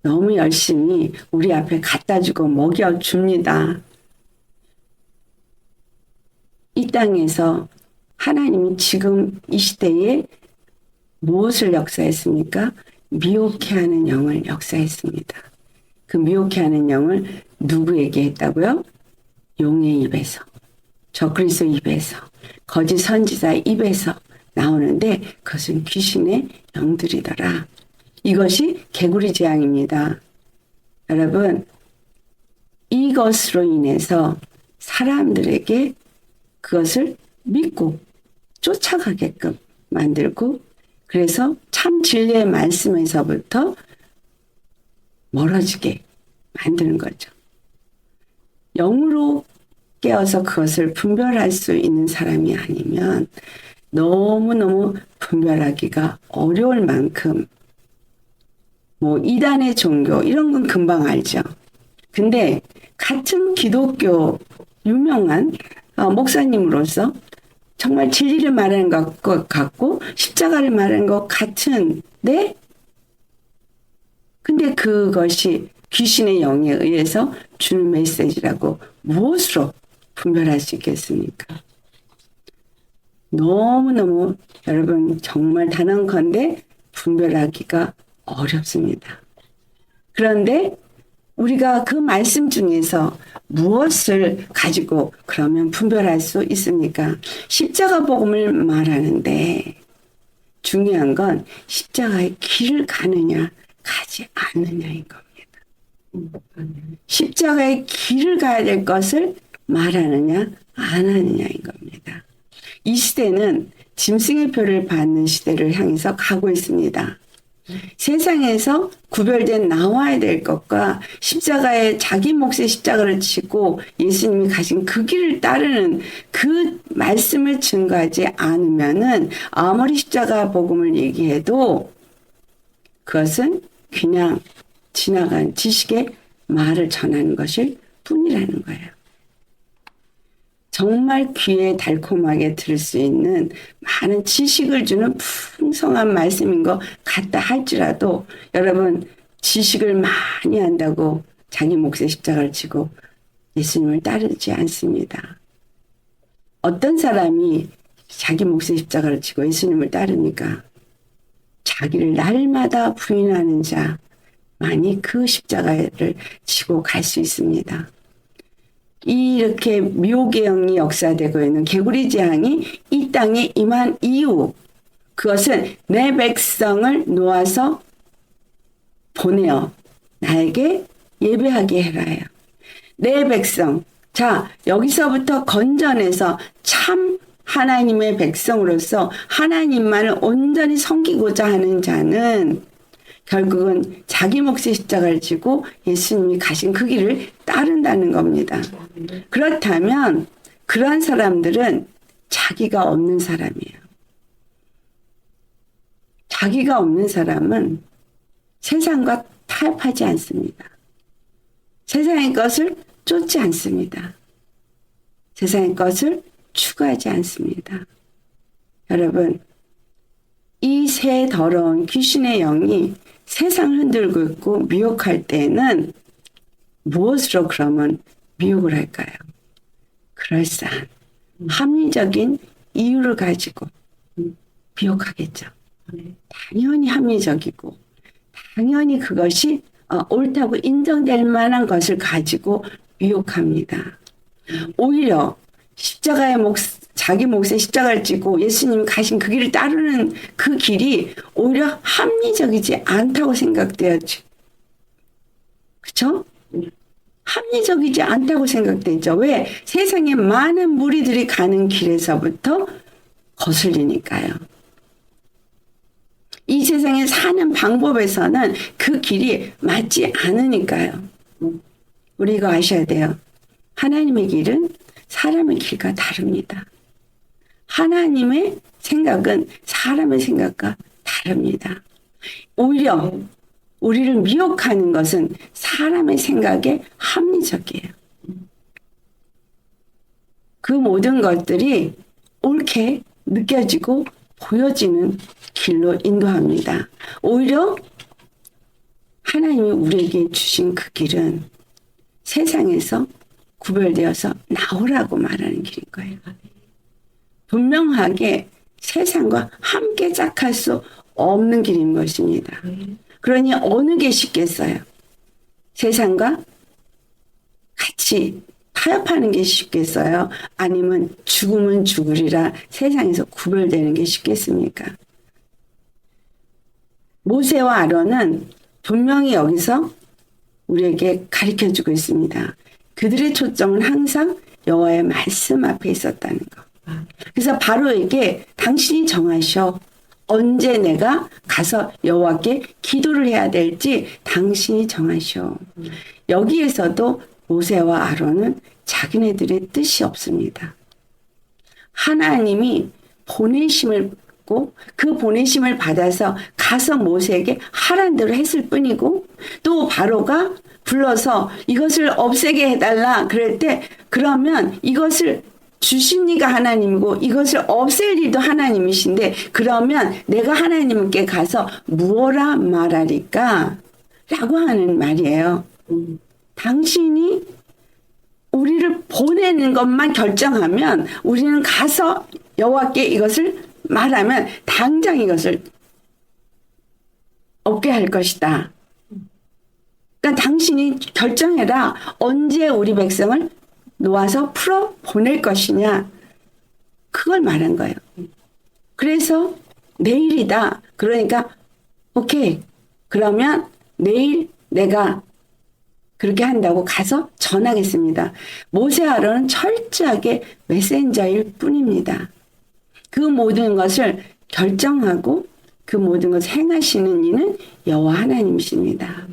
너무 열심히 우리 앞에 갖다 주고 먹여줍니다. 이 땅에서 하나님이 지금 이 시대에 무엇을 역사했습니까? 미혹해 하는 영을 역사했습니다. 그 미혹해 하는 영을 누구에게 했다고요? 용의 입에서, 적그리스도 입에서, 거짓 선지자 입에서 나오는데 그것은 귀신의 영들이더라. 이것이 개구리 재앙입니다. 여러분, 이것으로 인해서 사람들에게 그것을 믿고 쫓아가게끔 만들고 그래서 참 진리의 말씀에서부터 멀어지게 만드는 거죠. 영으로 깨어서 그것을 분별할 수 있는 사람이 아니면 너무너무 분별하기가 어려울 만큼 이단의 종교 이런 건 금방 알죠. 근데 같은 기독교 유명한 목사님으로서 정말 진리를 말하는 것 같고 십자가를 말하는 것 같은데 근데 그것이 귀신의 영에 의해서 주는 메시지라고 무엇으로 분별할 수 있겠습니까? 너무너무 여러분 정말 단언컨대 분별하기가 어렵습니다. 그런데 우리가 그 말씀 중에서 무엇을 가지고 그러면 분별할 수 있습니까? 십자가 복음을 말하는데 중요한 건 십자가의 길을 가느냐 가지 않느냐인 겁니다. 십자가의 길을 가야 될 것을 말하느냐 안 하느냐인 겁니다. 이 시대는 짐승의 표를 받는 시대를 향해서 가고 있습니다. 세상에서 구별된 나와야 될 것과 십자가에 자기 몫의 십자가를 지고 예수님이 가신 그 길을 따르는 그 말씀을 증거하지 않으면은 아무리 십자가 복음을 얘기해도 그것은 그냥 지나간 지식의 말을 전하는 것일 뿐이라는 거예요. 정말 귀에 달콤하게 들을 수 있는 많은 지식을 주는 풍성한 말씀인 것 같다 할지라도 여러분 지식을 많이 한다고 자기 몫의 십자가를 지고 예수님을 따르지 않습니다. 어떤 사람이 자기 몫의 십자가를 지고 예수님을 따릅니까? 자기를 날마다 부인하는 자만이 그 십자가를 지고 갈 수 있습니다. 이렇게 미혹의 영이 역사되고 있는 개구리 재앙이 이 땅에 임한 이유 그것은 내 백성을 놓아서 보내어 나에게 예배하게 해라요. 내 백성. 자, 여기서부터 건전해서 참 하나님의 백성으로서 하나님만을 온전히 섬기고자 하는 자는 결국은 자기 몫의 십자가를 지고 예수님이 가신 그 길을 따른다는 겁니다. 그렇다면 그러한 사람들은 자기가 없는 사람이에요. 자기가 없는 사람은 세상과 타협하지 않습니다. 세상의 것을 쫓지 않습니다. 세상의 것을 추구하지 않습니다. 여러분, 이 새 더러운 귀신의 영이 세상을 흔들고 있고 미혹할 때는 무엇으로 그러면 미혹을 할까요? 그럴싸한 합리적인 이유를 가지고 미혹하겠죠. 당연히 합리적이고 당연히 그것이 옳다고 인정될 만한 것을 가지고 미혹합니다. 오히려 십자가의 자기 몫에 십자가를 지고 예수님이 가신 그 길을 따르는 그 길이 오히려 합리적이지 않다고 생각돼야지. 그렇죠? 합리적이지 않다고 생각되죠. 왜? 세상에 많은 무리들이 가는 길에서부터 거슬리니까요. 이 세상에 사는 방법에서는 그 길이 맞지 않으니까요. 우리가 아셔야 돼요. 하나님의 길은 사람의 길과 다릅니다. 하나님의 생각은 사람의 생각과 다릅니다. 오히려 우리를 미혹하는 것은 사람의 생각에 합리적이에요. 그 모든 것들이 옳게 느껴지고 보여지는 길로 인도합니다. 오히려 하나님이 우리에게 주신 그 길은 세상에서 구별되어서 나오라고 말하는 길인 거예요. 분명하게 세상과 함께 짝할 수 없는 길인 것입니다. 그러니 어느 게 쉽겠어요? 세상과 같이 타협하는 게 쉽겠어요? 아니면 죽으면 죽으리라 세상에서 구별되는 게 쉽겠습니까? 모세와 아론은 분명히 여기서 우리에게 가르쳐주고 있습니다. 그들의 초점은 항상 여호와의 말씀 앞에 있었다는 거. 그래서 바로에게 당신이 정하셔. 언제 내가 가서 여호와께 기도를 해야 될지 당신이 정하셔. 여기에서도 모세와 아론은 자기네들의 뜻이 없습니다. 하나님이 보내심을 받고 그 보내심을 받아서 가서 모세에게 하란 대로 했을 뿐이고 또 바로가 불러서 이것을 없애게 해달라 그럴 때 그러면 이것을 주신 이가 하나님이고 이것을 없앨 이도 하나님이신데 그러면 내가 하나님께 가서 무엇라 말하리까? 라고 하는 말이에요. 당신이 우리를 보내는 것만 결정하면 우리는 가서 여호와께 이것을 말하면 당장 이것을 없게 할 것이다. 그러니까 당신이 결정해라. 언제 우리 백성을 놓아서 풀어 보낼 것이냐. 그걸 말한 거예요. 그래서 내일이다. 그러니까 오케이. 그러면 내일 내가 그렇게 한다고 가서 전하겠습니다. 모세 아론은 철저하게 메신저일 뿐입니다. 그 모든 것을 결정하고 그 모든 것을 행하시는 이는 여호와 하나님이십니다.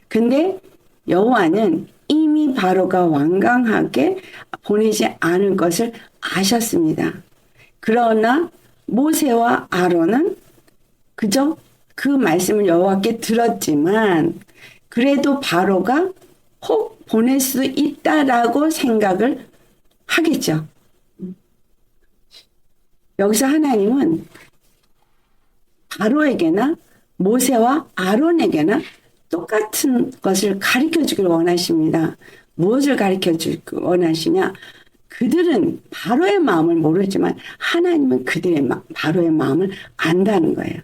근데 여호와는 이미 바로가 완강하게 보내지 않을 것을 아셨습니다. 그러나 모세와 아론은 그저 그 말씀을 여호와께 들었지만 그래도 바로가 혹 보낼 수 있다라고 생각을 하겠죠. 여기서 하나님은 바로에게나 모세와 아론에게나 똑같은 것을 가르쳐 주길 원하십니다. 무엇을 가르쳐 주길 원하시냐? 그들은 바로의 마음을 모르지만 하나님은 그들의 바로의 마음을 안다는 거예요.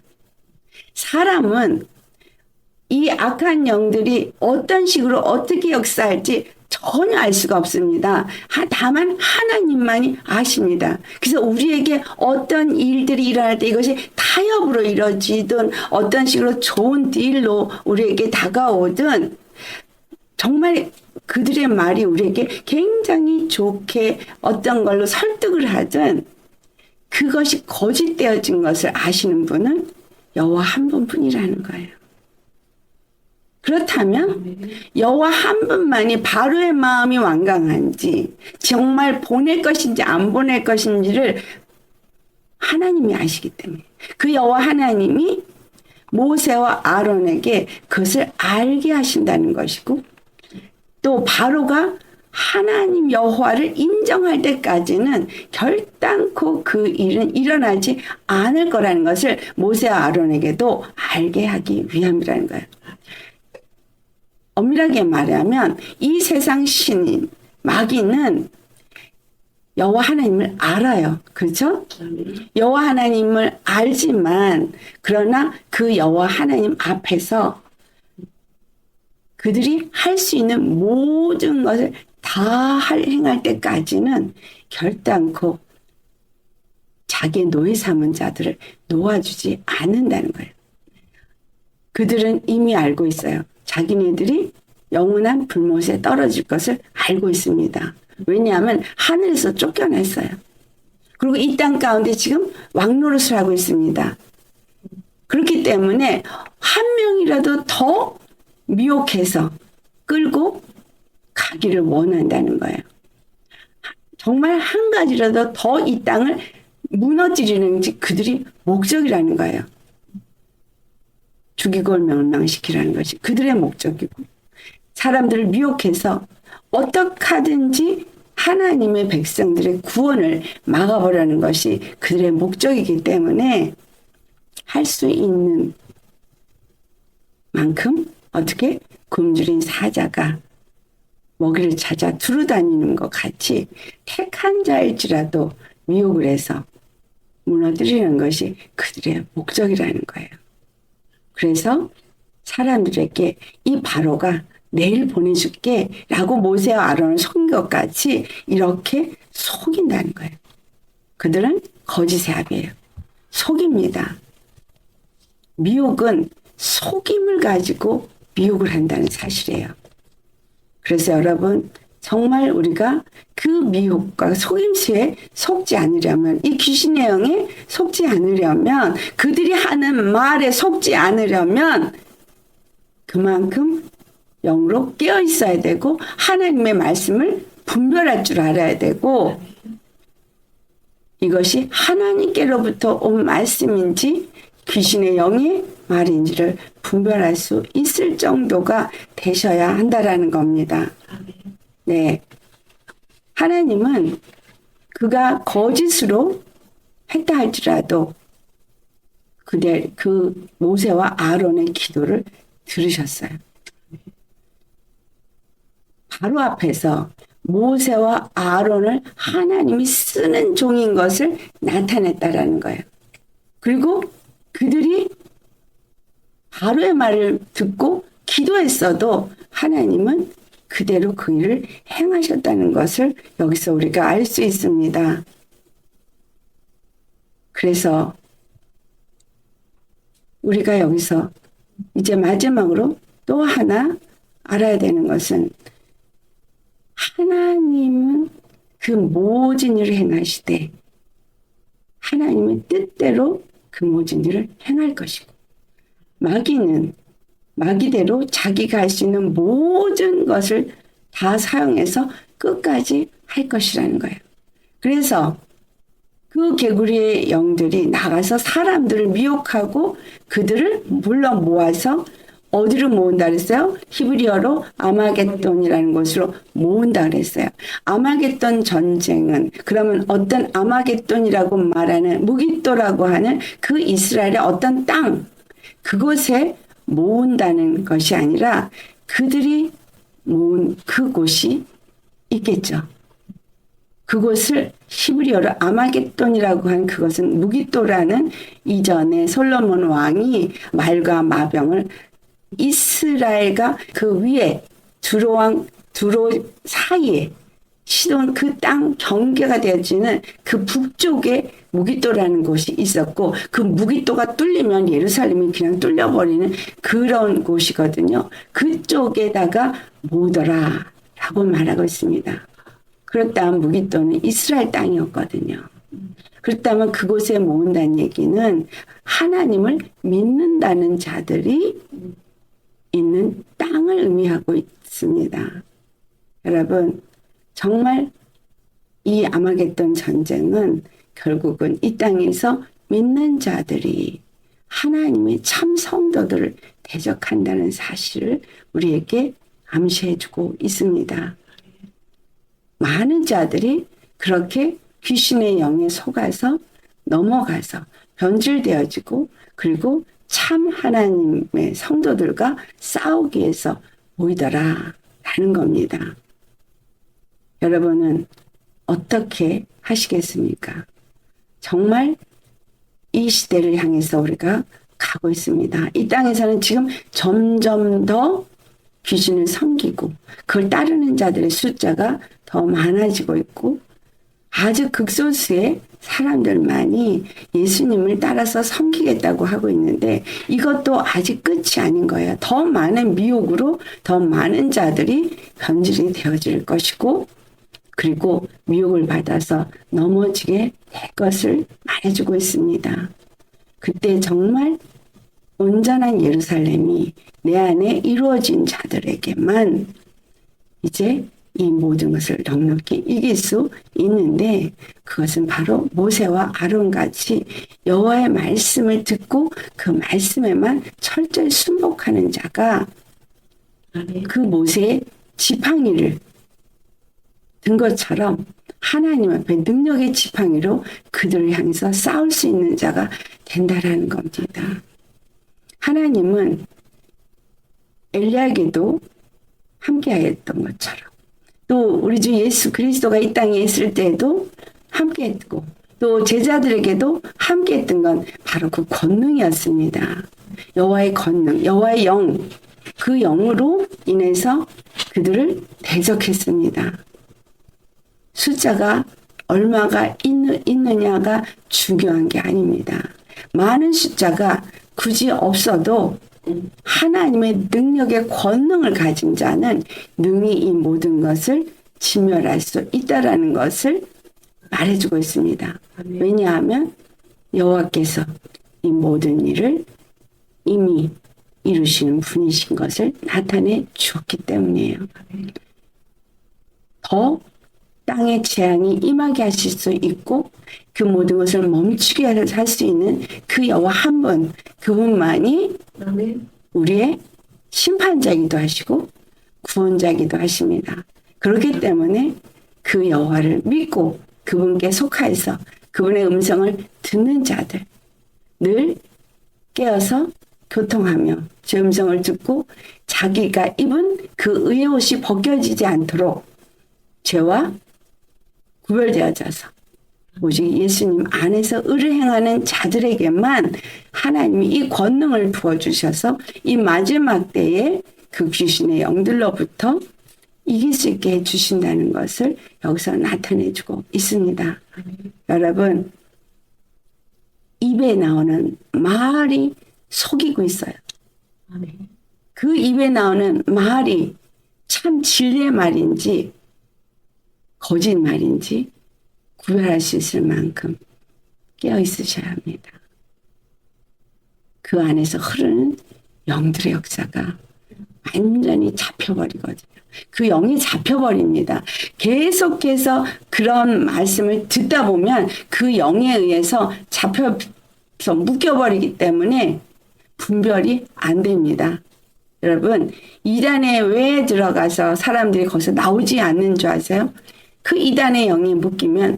사람은 이 악한 영들이 어떤 식으로 어떻게 역사할지 전혀 알 수가 없습니다. 다만 하나님만이 아십니다. 그래서 우리에게 어떤 일들이 일어날 때 이것이 타협으로 이루어지든 어떤 식으로 좋은 딜로 우리에게 다가오든 정말 그들의 말이 우리에게 굉장히 좋게 어떤 걸로 설득을 하든 그것이 거짓되어진 것을 아시는 분은 여호와 한 분뿐이라는 거예요. 그렇다면 여호와 한 분만이 바로의 마음이 완강한지 정말 보낼 것인지 안 보낼 것인지를 하나님이 아시기 때문에 그 여호와 하나님이 모세와 아론에게 그것을 알게 하신다는 것이고 또 바로가 하나님 여호와를 인정할 때까지는 결단코 그 일은 일어나지 않을 거라는 것을 모세와 아론에게도 알게 하기 위함이라는 거예요. 엄밀하게 말하면 이 세상 신인 마귀는 여호와 하나님을 알아요. 그렇죠? 여호와 하나님을 알지만 그러나 그 여호와 하나님 앞에서 그들이 할 수 있는 모든 것을 다 행할 때까지는 결단코 자기의 노예 삼은 자들을 놓아주지 않는다는 거예요. 그들은 이미 알고 있어요. 자기네들이 영원한 불못에 떨어질 것을 알고 있습니다. 왜냐하면 하늘에서 쫓겨났어요. 그리고 이 땅 가운데 지금 왕노릇을 하고 있습니다. 그렇기 때문에 한 명이라도 더 미혹해서 끌고 가기를 원한다는 거예요. 정말 한 가지라도 더 이 땅을 무너뜨리는 게 그들이 목적이라는 거예요. 죽이고 멸망시키라는 것이 그들의 목적이고, 사람들을 미혹해서 어떻게 하든지 하나님의 백성들의 구원을 막아보려는 것이 그들의 목적이기 때문에 할 수 있는 만큼 어떻게 굶주린 사자가 먹이를 찾아 두루다니는 것 같이 택한 자일지라도 미혹을 해서 무너뜨리는 것이 그들의 목적이라는 거예요. 그래서 사람들에게 이 바로가 내일 보내줄게 라고 모세와 아론을 속인 것 같이 이렇게 속인다는 거예요. 그들은 거짓의 합이에요. 속입니다. 미혹은 속임을 가지고 미혹을 한다는 사실이에요. 그래서 여러분, 정말 우리가 그 미혹과 속임수에 속지 않으려면, 이 귀신의 영에 속지 않으려면, 그들이 하는 말에 속지 않으려면 그만큼 영으로 깨어 있어야 되고 하나님의 말씀을 분별할 줄 알아야 되고, 이것이 하나님께로부터 온 말씀인지 귀신의 영의 말인지를 분별할 수 있을 정도가 되셔야 한다라는 겁니다. 네. 하나님은 그가 거짓으로 했다 할지라도 그 모세와 아론의 기도를 들으셨어요. 바로 앞에서 모세와 아론을 하나님이 쓰는 종인 것을 나타냈다라는 거예요. 그리고 그들이 바로의 말을 듣고 기도했어도 하나님은 그대로 그 일을 행하셨다는 것을 여기서 우리가 알 수 있습니다. 그래서 우리가 여기서 이제 마지막으로 또 하나 알아야 되는 것은, 하나님은 그 모든 일을 행하시되 하나님의 뜻대로 그 모든 일을 행할 것이고, 마귀는 마귀대로 자기가 할 수 있는 모든 것을 다 사용해서 끝까지 할 것이라는 거예요. 그래서 그 개구리의 영들이 나가서 사람들을 미혹하고 그들을 불러 모아서 어디로 모은다 그랬어요? 히브리어로 아마겟돈이라는 곳으로 모은다 그랬어요. 아마겟돈 전쟁은, 그러면 어떤 아마겟돈이라고 말하는 무기또라고 하는 그 이스라엘의 어떤 땅, 그곳에 모은다는 것이 아니라 그들이 모은 그곳이 있겠죠. 그곳을 히브리어로 아마겟돈이라고 한, 그것은 무기또라는 이전에 솔로몬 왕이 말과 마병을 이스라엘과 그 위에 두로 사이에 시돈 그 땅 경계가 되어지는 그 북쪽에 무기또라는 곳이 있었고, 그 무기또가 뚫리면 예루살렘이 그냥 뚫려버리는 그런 곳이거든요. 그쪽에다가 모으더라 라고 말하고 있습니다. 그렇다면 무기또는 이스라엘 땅이었거든요. 그렇다면 그곳에 모은다는 얘기는 하나님을 믿는다는 자들이 있는 땅을 의미하고 있습니다. 여러분, 정말 이 아마겟돈 전쟁은 결국은 이 땅에서 믿는 자들이 하나님의 참 성도들을 대적한다는 사실을 우리에게 암시해주고 있습니다. 많은 자들이 그렇게 귀신의 영에 속아서 넘어가서 변질되어지고 그리고 참 하나님의 성도들과 싸우기 위해서 모이더라 라는 겁니다. 여러분은 어떻게 하시겠습니까? 정말 이 시대를 향해서 우리가 가고 있습니다. 이 땅에서는 지금 점점 더 귀신을 섬기고 그걸 따르는 자들의 숫자가 더 많아지고 있고 아주 극소수의 사람들만이 예수님을 따라서 섬기겠다고 하고 있는데 이것도 아직 끝이 아닌 거예요. 더 많은 미혹으로 더 많은 자들이 변질이 되어질 것이고 그리고 미혹을 받아서 넘어지게 될 것을 말해주고 있습니다. 그때 정말 온전한 예루살렘이 내 안에 이루어진 자들에게만 이제 이 모든 것을 넉넉히 이길 수 있는데 그것은 바로 모세와 아론같이 여호와의 말씀을 듣고 그 말씀에만 철저히 순복하는 자가 그 모세의 지팡이를 든 것처럼 하나님 앞에 능력의 지팡이로 그들을 향해서 싸울 수 있는 자가 된다라는 겁니다. 하나님은 엘리야에게도 함께하였던 것처럼 또 우리 주 예수 그리스도가 이 땅에 있을 때에도 함께했고 또 제자들에게도 함께했던 건 바로 그 권능이었습니다. 여호와의 권능, 여호와의 영, 그 영으로 인해서 그들을 대적했습니다. 숫자가 얼마가 있느냐가 중요한 게 아닙니다. 많은 숫자가 굳이 없어도 하나님의 능력의 권능을 가진 자는 능히 이 모든 것을 진멸할 수 있다라는 것을 말해주고 있습니다. 왜냐하면 여호와께서 이 모든 일을 이미 이루시는 분이신 것을 나타내 주었기 때문이에요. 더 땅의 재앙이 임하게 하실 수 있고 그 모든 것을 멈추게 할 수 있는 그 여호와 한 분, 그분만이 우리의 심판자이기도 하시고 구원자이기도 하십니다. 그렇기 때문에 그 여호와를 믿고 그분께 속하여서 그분의 음성을 듣는 자들 늘 깨어서 교통하며 제 음성을 듣고 자기가 입은 그 의의 옷이 벗겨지지 않도록 죄와 구별되어져서 오직 예수님 안에서 의를 행하는 자들에게만 하나님이 이 권능을 부어주셔서 이 마지막 때에 그 귀신의 영들로부터 이길 수 있게 해주신다는 것을 여기서 나타내주고 있습니다. 여러분, 입에 나오는 말이 속이고 있어요. 그 입에 나오는 말이 참 진리의 말인지 거짓 말인지 구별할 수 있을 만큼 깨어 있으셔야 합니다. 그 안에서 흐르는 영들의 역사가 완전히 잡혀버리거든요. 그 영이 잡혀버립니다. 계속해서 그런 말씀을 듣다 보면 그 영에 의해서 잡혀서 묶여버리기 때문에 분별이 안 됩니다. 여러분, 이단에 왜 들어가서 사람들이 거기서 나오지 않는 줄 아세요? 그 이단의 영이 묶이면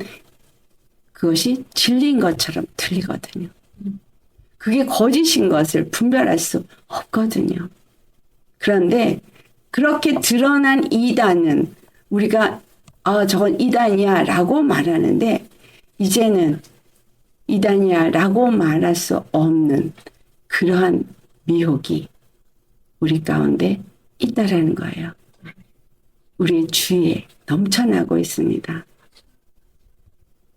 그것이 진리인 것처럼 들리거든요. 그게 거짓인 것을 분별할 수 없거든요. 그런데 그렇게 드러난 이단은 우리가 저건 이단이야 라고 말하는데 이제는 이단이야 라고 말할 수 없는 그러한 미혹이 우리 가운데 있다라는 거예요. 우리의 주위에 넘쳐나고 있습니다.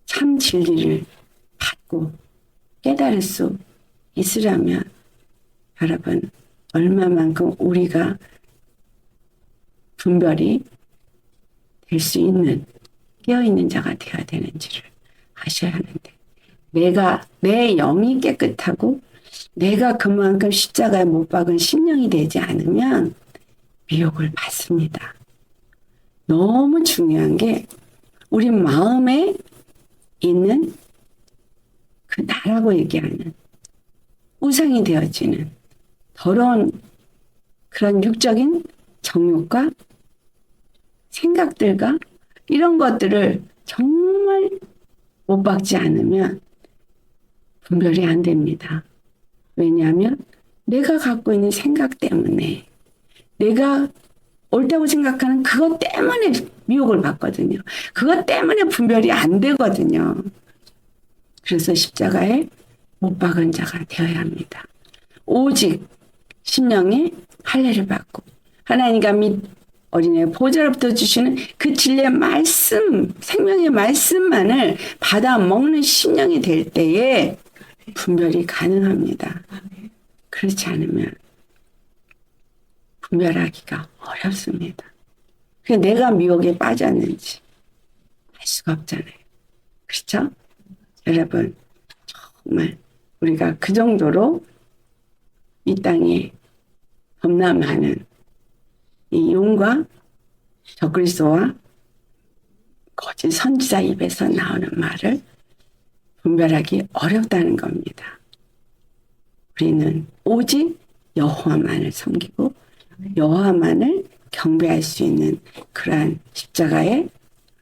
참 진리를 받고 깨달을 수 있으려면 여러분 얼마만큼 우리가 분별이 될 수 있는 깨어있는 자가 되어야 되는지를 아셔야 하는데 내 영이 깨끗하고 내가 그만큼 십자가에 못 박은 심령이 되지 않으면 미혹을 받습니다. 너무 중요한 게 우리 마음에 있는 그 나라고 얘기하는 우상이 되어지는 더러운 그런 육적인 정욕과 생각들과 이런 것들을 정말 못 박지 않으면 분별이 안 됩니다. 왜냐하면 내가 갖고 있는 생각 때문에, 내가 옳다고 생각하는 그것 때문에 미혹을 받거든요. 그것 때문에 분별이 안 되거든요. 그래서 십자가에 못 박은 자가 되어야 합니다. 오직 심령의 할례를 받고 하나님과 및 어린애 보좌로부터 주시는 그 진리의 말씀, 생명의 말씀만을 받아 먹는 심령이 될 때에 분별이 가능합니다. 그렇지 않으면 분별하기가 어렵습니다. 내가 미혹에 빠졌는지 알 수가 없잖아요. 그렇죠? 여러분, 정말 우리가 그 정도로 이 땅에 범람하는 이 용과 적그리스도와 거짓 선지자 입에서 나오는 말을 분별하기 어렵다는 겁니다. 우리는 오직 여호와만을 섬기고 여호와만을 경배할 수 있는 그러한 십자가에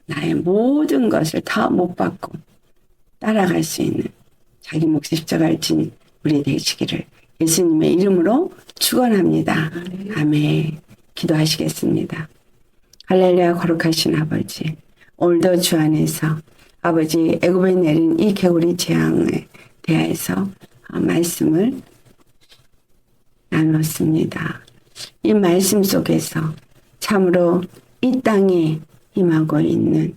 나의 모든 것을 다 못 받고 따라갈 수 있는 자기 몫의 십자가를 진 우리 되시기를 예수님의 이름으로 축원합니다. 아멘. 기도하시겠습니다. 할렐루야. 거룩하신 아버지, 오늘도 주 안에서 아버지 애굽에 내린 이 개구리 재앙에 대해서 말씀을 나눴습니다. 이 말씀 속에서 참으로 이 땅에 임하고 있는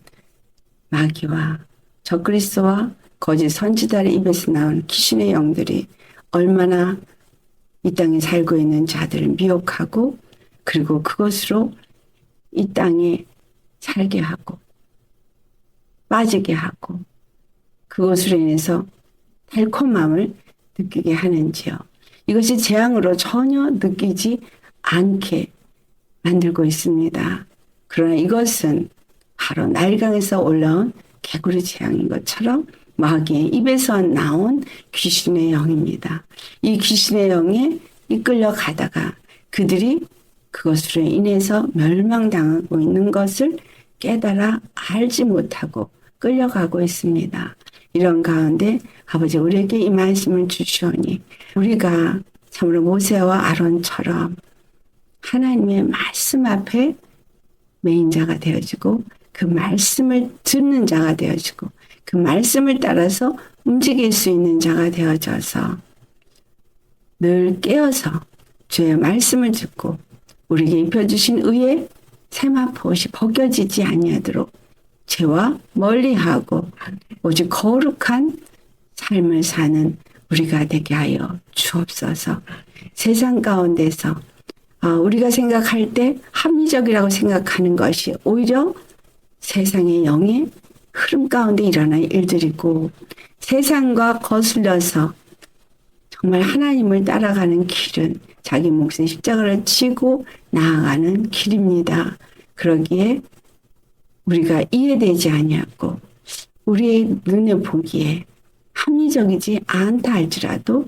마귀와 적그리스도와 거짓 선지자의 입에서 나온 귀신의 영들이 얼마나 이 땅에 살고 있는 자들을 미혹하고 그리고 그것으로 이 땅에 살게 하고 빠지게 하고 그것으로 인해서 달콤함을 느끼게 하는지요. 이것이 재앙으로 전혀 느끼지 않게 만들고 있습니다. 그러나 이것은 바로 나일강에서 올라온 개구리 재앙인 것처럼 마귀의 입에서 나온 귀신의 영입니다. 이 귀신의 영에 이끌려 가다가 그들이 그것으로 인해서 멸망당하고 있는 것을 깨달아 알지 못하고 끌려가고 있습니다. 이런 가운데 아버지 우리에게 이 말씀을 주시오니 우리가 참으로 모세와 아론처럼 하나님의 말씀 앞에 매인자가 되어지고 그 말씀을 듣는 자가 되어지고 그 말씀을 따라서 움직일 수 있는 자가 되어져서 늘 깨어서 주의 말씀을 듣고 우리에게 입혀주신 의의 세마포옷이 벗겨지지 아니하도록 죄와 멀리하고 오직 거룩한 삶을 사는 우리가 되게 하여 주옵소서. 세상 가운데서 우리가 생각할 때 합리적이라고 생각하는 것이 오히려 세상의 영의 흐름 가운데 일어난 일들이고 세상과 거슬려서 정말 하나님을 따라가는 길은 자기 몫의 십자가를 지고 나아가는 길입니다. 그러기에 우리가 이해되지 아니하고 우리의 눈에 보기에 합리적이지 않다 할지라도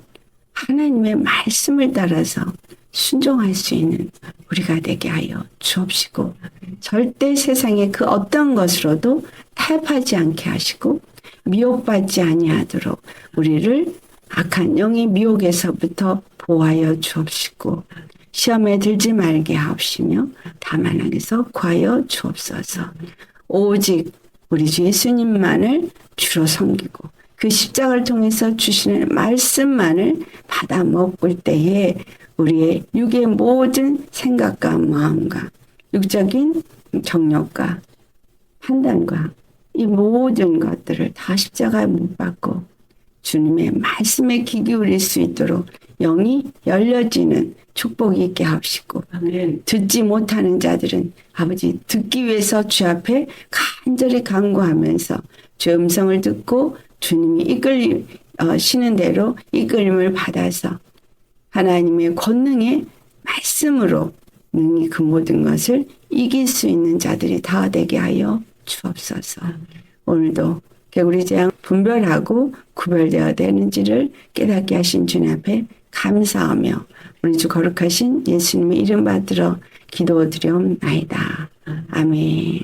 하나님의 말씀을 따라서 순종할 수 있는 우리가 되게 하여 주옵시고 절대 세상의 그 어떤 것으로도 타협하지 않게 하시고 미혹받지 아니하도록 우리를 악한 영의 미혹에서부터 보호하여 주옵시고 시험에 들지 말게 하옵시며 다만 악에서 구하여 주옵소서. 오직 우리 주 예수님만을 주로 섬기고 그 십자가를 통해서 주시는 말씀만을 받아 먹을 때에 우리의 육의 모든 생각과 마음과 육적인 정욕과 판단과 이 모든 것들을 다 십자가에 못 박고 주님의 말씀에 귀 기울일 수 있도록 영이 열려지는 축복이 있게 하옵시고 듣지 못하는 자들은 아버지 듣기 위해서 주 앞에 간절히 간구하면서 주의 음성을 듣고 주님이 이끌리시는 대로 이끌림을 받아서 하나님의 권능의 말씀으로 능히 그 모든 것을 이길 수 있는 자들이 다 되게 하여 주옵소서. 오늘도 개구리 재앙 분별하고 구별되어야 되는지를 깨닫게 하신 주님 앞에 감사하며 우리 주 거룩하신 예수님의 이름 받들어 기도드리옵나이다. 아멘.